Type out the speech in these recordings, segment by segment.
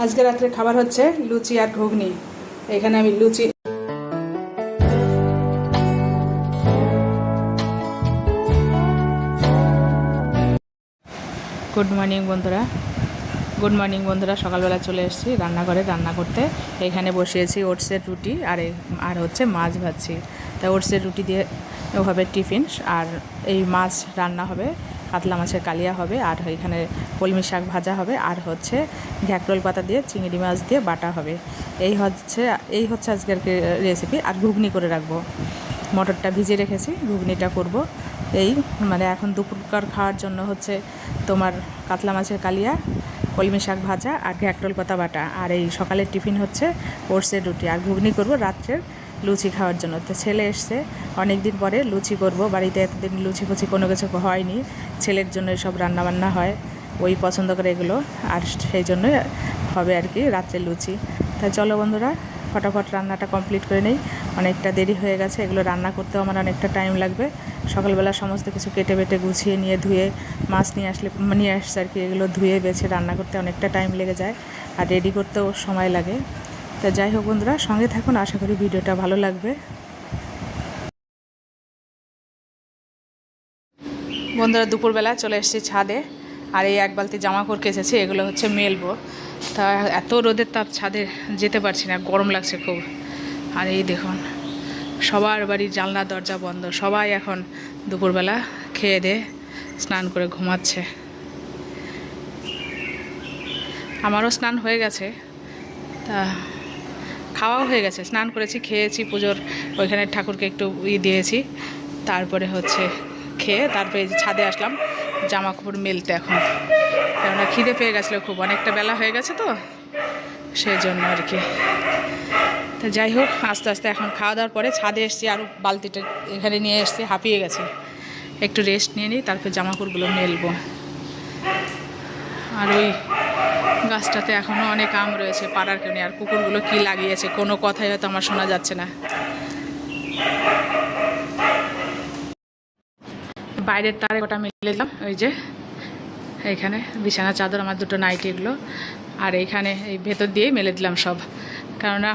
আজকে রাত্রে খাবার হচ্ছে লুচি আর ঘুগনি। এখানে আমি লুচি গুড মর্নিং বন্ধুরা, সকালবেলা চলে এসেছি রান্নাঘরে রান্না করতে। এখানে বসিয়েছি ওটসের রুটি আর হচ্ছে মাছ ভাজছি। তা ওটসের রুটি দিয়ে ওভাবে টিফিন, আর এই মাছ রান্না হবে, কাতলা মাছের কালিয়া হবে, আর এখানে কলমি শাক ভাজা হবে, আর হচ্ছে ঘ্যাকরোল পাতা দিয়ে চিংড়ি মাছ দিয়ে বাটা হবে। এই হচ্ছে আজকের রেসিপি। আর ঘুগনি করে রাখবো, মটরটা ভিজিয়ে রেখেছি, ঘুগনিটা করব। এখন দুপুরকার খাওয়ার জন্য হচ্ছে তোমার কাতলা মাছের কালিয়া, কলমি শাক ভাজা আর ঘ্যাকরোল পাতা বাটা। আর এই সকালের টিফিন হচ্ছে ওটসের রুটি, আর ঘুগনি করব রাত্রের লুচি খাওয়ার জন্য। তো ছেলে এসছে অনেক দিন পরে, লুচি করব। বাড়িতে এতদিন লুচি ফুচি কোনো কিছু হয়নি, ছেলের জন্য সব রান্নাবান্না হয়, ওই পছন্দ করে এগুলো, আর সেই জন্য হবে আর কি রাত্রে লুচি। তাই চলো বন্ধুরা, ফটাফট রান্নাটা কমপ্লিট করে নেই, অনেকটা দেরি হয়ে গেছে। এগুলো রান্না করতেও আমার অনেকটা টাইম লাগবে। সকালবেলা সমস্ত কিছু কেটে বেটে গুছিয়ে নিয়ে ধুয়ে মাছ নিয়ে আসছে আর কি, এগুলো ধুয়ে বেছে রান্না করতে অনেকটা টাইম লেগে যায়, আর রেডি করতেও সময় লাগে। তো যাই হোক বন্ধুরা, সঙ্গে থাকুন, আশা করি ভিডিওটা ভালো লাগবে। বন্ধুরা, দুপুরবেলা চলে এসেছি ছাদে, আর এই এক বালতি জামা কাপড় কেচেছি, এগুলো হচ্ছে মেলবো। তা এত রোদের তাপ, ছাদে যেতে পারছি না, গরম লাগছে খুব। আর এই দেখুন, সবার বাড়ির জানলা দরজা বন্ধ, সবাই এখন দুপুরবেলা খেয়ে দিয়ে স্নান করে ঘুমাচ্ছে। আমারও স্নান হয়ে গেছে, তা খাওয়াও হয়ে গেছে, স্নান করেছি, খেয়েছি, পুজোর ওইখানে ঠাকুরকে একটু দিয়েছি, তারপরে হচ্ছে খেয়ে তারপরে এই যে ছাদে আসলাম জামা কাপড় মেলতে। এখন কেননা খিদে পেয়ে গেছিলো খুব, অনেকটা বেলা হয়ে গেছে তো সেই জন্য আর কি। তা যাই হোক, আস্তে আস্তে এখন খাওয়া দাওয়ার পরে ছাদে এসেছি, আর বালতিটা এখানে নিয়ে এসেছি, হাঁপিয়ে গেছি, একটু রেস্ট নিয়ে নিই, তারপর জামা কাপড়গুলো মেলবো। আর ওই গাছটাতে এখনও অনেক আম রয়েছে, পাড়ার কেউ নেই। আর কুকুরগুলো কি লাগিয়েছে কোনো কথাই হয়তো আমার শোনা যাচ্ছে না। বাইরের তারে কটা মেলে দিলাম, ওই যে এইখানে বিছানা চাদর, আমার দুটো নাইটি, এগুলো, আর এইখানে এই ভেতর দিয়েই মেলে দিলাম সব, কেননা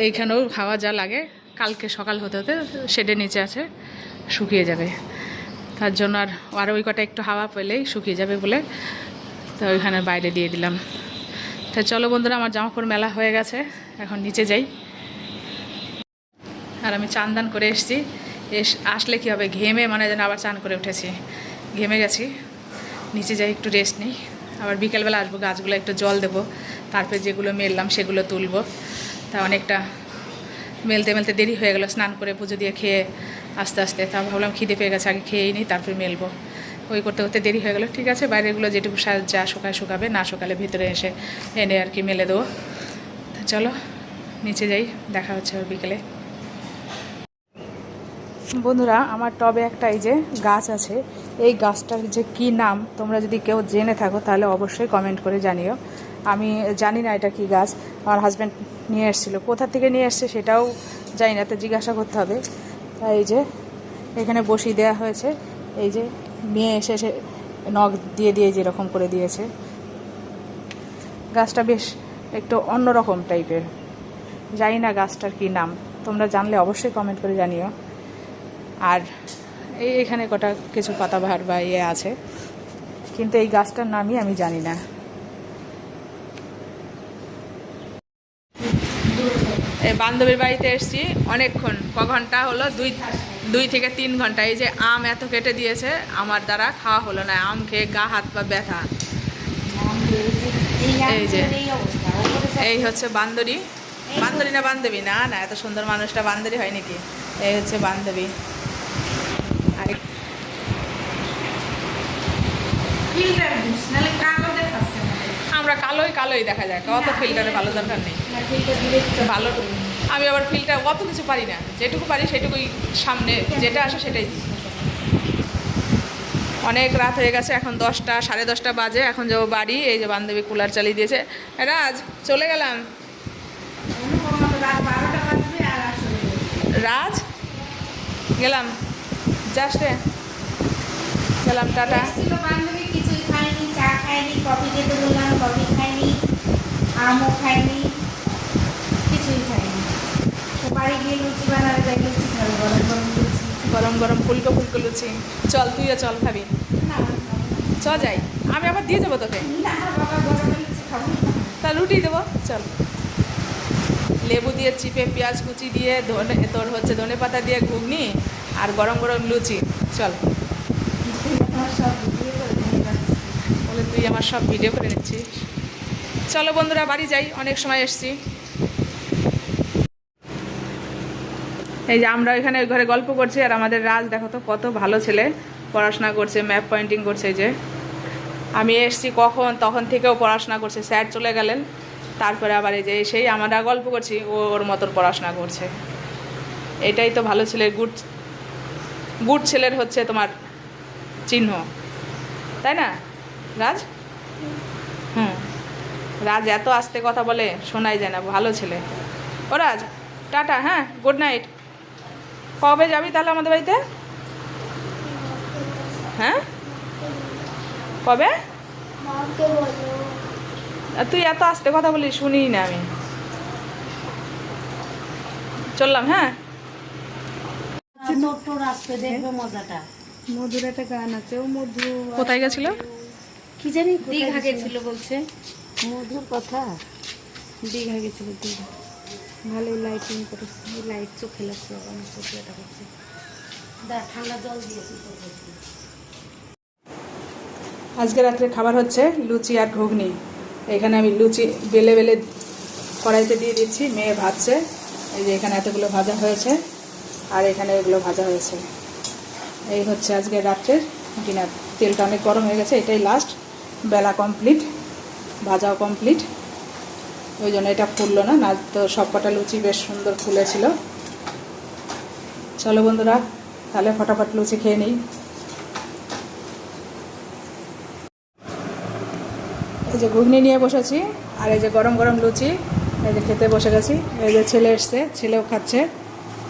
এইখানেও হাওয়া যা লাগে, কালকে সকাল হতে হতে শেডের নিচে আছে, শুকিয়ে যাবে, তার জন্য আর ওই কটা একটু হাওয়া পেলেই শুকিয়ে যাবে বলে তো ওইখানে বাইরে দিয়ে দিলাম। তা চলো বন্ধুরা, আমার জামাকাপড় মেলা হয়ে গেছে, এখন নিচে যাই। আর আমি চান দান করে এসেছি, আসলে কী হবে, ঘেমে মানে যেন আবার চান করে উঠেছি, ঘেমে গেছি। নিচে যাই, একটু রেস্ট নিই, আবার বিকেলবেলা আসবো, গাছগুলো একটু জল দেবো, তারপরে যেগুলো মেললাম সেগুলো তুলবো। তা অনেকটা মেলতে মেলতে দেরি হয়ে গেলো, স্নান করে পুজো দিয়ে খেয়ে আস্তে আস্তে। তা ভাবলাম খিদে পেয়ে গেছে, আগে খেয়েই নিই, তারপরে মেলবো। ওই করতে করতে দেরি হয়ে গেলো। ঠিক আছে, বাইরেগুলো যেটুকু যা শুকাবে, না শুকালে ভিতরে এনে আর কি মেলে দেবো। তা চলো নিচে যাই, দেখা হচ্ছে ওর বিকেলে। বন্ধুরা, আমার টবে একটা এই যে গাছ আছে, এই গাছটার যে কি নাম তোমরা যদি কেউ জেনে থাকো তাহলে অবশ্যই কমেন্ট করে জানিও। আমি জানি না এটা কি গাছ, আমার হাজব্যান্ড নিয়ে এসেছিলো, কোথা থেকে নিয়ে এসছে সেটাও জানি না, তো জিজ্ঞাসা করতে হবে। তাই এই যে এখানে বসিয়ে দেওয়া হয়েছে, এই যে নিয়ে এসে নখ দিয়ে যেরকম করে দিয়েছে। গাছটা বেশ একটু অন্যরকম টাইপের, জানি না গাছটার কি নাম, তোমরা জানলে অবশ্যই কমেন্ট করে জানিও। আর এইখানে কটা কিছু পাতাবাহার বা আছে, কিন্তু এই গাছটার নামই আমি জানি না। এই বান্ধবীর বাড়িতে এসেছি অনেকক্ষণ, ঘন্টা হলো, 2 থেকে 3 ঘন্টা। এই যে আম এত কেটে দিয়েছে, আমার দ্বারা খাওয়া হলো না, আম খেয়ে গা হাত পা ব্যথা। এই যে এই হচ্ছে বান্ধবী না বান্ধবী, না না, এত সুন্দর মানুষটা বান্ধবী হয় নাকি? এই হচ্ছে বান্ধবী। আর আমরা কালোই দেখা যায়, অত ফিল্টারে ভালো দরকার নেই, ভালো। আমি আবার ফিল্টার অত কিছু পারি না, যেটুকু পারি সেটুকুই, সামনে যেটা আসে সেটাই দিই। অনেক রাত হয়ে গেছে, এখন 10টা, 10:30 বাজে, এখন যাবো বাড়ি। এই যে বান্ধবী কুলার চালিয়ে দিয়েছে, রাজ চলে গেলাম, রাজ গেলাম, যাস রে, গেলাম, টাটা। বান্ধবী কিছুই খায়নি, চা খায়নি, কফি খেতে বললাম, কফি খায়নি। আমও খাইনি, কিছুই খাইনি। তো বাড়ি গিয়ে লুচি বানালে তাই লুচি খাবে, গরম গরম লুচি। গরম গরম ফুলকো ফুলকো লুচি। চল তুইও চল খাবি। না চ যাই, আমি আবার দিয়ে যাবো তোকে। না বাবা, গরম লুচি খাবো না। তা রুটি দেবো, চল। লেবু দিয়ে চিপে পেঁয়াজ কুচি দিয়ে তোর হচ্ছে ধনে পাতা দিয়ে ঘুগনি আর গরম গরম লুচি। চল। আমার সব ভিডিও করে নিয়ে যাচ্ছি। বলে তুই আমার সব ভিডিও করে নিচ্ছিস। চলো বন্ধুরা বাড়ি যাই, অনেক সময় এসছি। এই যে আমরা এখানে ওই ঘরে গল্প করছি, আর আমাদের রাজ দেখো তো কত ভালো ছেলে, পড়াশোনা করছে, ম্যাপ পয়েন্টিং করছে। এই যে আমি এসছি কখন, তখন থেকেও পড়াশোনা করছে। স্যার চলে গেলেন, তারপরে আবার এই যে সেই আমরা গল্প করছি, ও ওর মতন পড়াশোনা করছে। এটাই তো ভালো ছেলের গুড গুড ছেলের হচ্ছে তোমার চিহ্ন, তাই না রাজ? হুম, রাজ এত আস্তে কথা বলে, শোনাই যায় না, ভালো ছেলে। ও রাজ, টাটা, হ্যাঁ, গুড নাইট। কবে যাবি তাহলে আমাদের বাড়িতে? হ্যাঁ, কবে? আর তুই এত আস্তে কথা বলি, শুনি না আমি। চললাম, হ্যাঁ। ছোট্ট রাস্তা দেখবে মজাটা। মধুর একটা গান আছে, ও মধু কোথায় গেছিল? কি জানি দীঘা গেছিল বলছে। মধুর কথা। দীঘা গেছিল, দীঘা। ভালো লাইটিং করেছে, লাইট চোখে লাগছে, অনেক চোখে এটা করছে। ঠান্ডা জল দিয়েছি তো। আজকে রাত্রে খাবার হচ্ছে লুচি আর ঘুগনি। এখানে আমি লুচি বেলে বেলে কড়াইতে দিয়ে দিচ্ছি, মেয়ে ভাজছে। এই যে এখানে এতগুলো ভাজা হয়েছে, আর এখানে এগুলো ভাজা হয়েছে। এই হচ্ছে আজকে রাত্রের ডিনার। তেলটা অনেক গরম হয়ে গেছে, এটাই লাস্ট। বেলা কমপ্লিট, ভাজাও কমপ্লিট, ওই জন্য এটা ফুললো না, না তো সব কটা লুচি বেশ সুন্দর ফুলেছিল। চলো বন্ধুরা, তাহলে ফটাফট লুচি খেয়ে নিই। এই যে ঘুগনি নিয়ে বসেছি, আর এই যে গরম গরম লুচি, এই যে খেতে বসে গেছি। এই যে ছেলে এসছে, ছেলেও খাচ্ছে।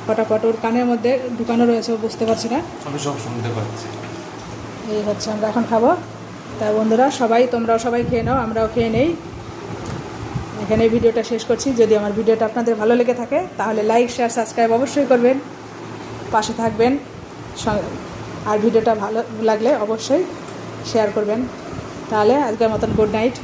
ফটাফট ওর কানের মধ্যে ঢুকানো রয়েছে, ও বুঝতে পারছি না। আমি সব শুনতে পাচ্ছি। এই হচ্ছে আমরা এখন খাবো। তা বন্ধুরা সবাই, তোমরাও সবাই খেয়ে নাও, আমরাও খেয়ে নেই। এখানে ভিডিওটা শেষ করছি। যদি আমার ভিডিওটা আপনাদের ভালো লেগে থাকে তাহলে লাইক, শেয়ার, সাবস্ক্রাইব অবশ্যই করবেন, পাশে থাকবেন। আর ভিডিওটা ভালো লাগলে অবশ্যই শেয়ার করবেন। তাহলে আজকের মতন গুড নাইট।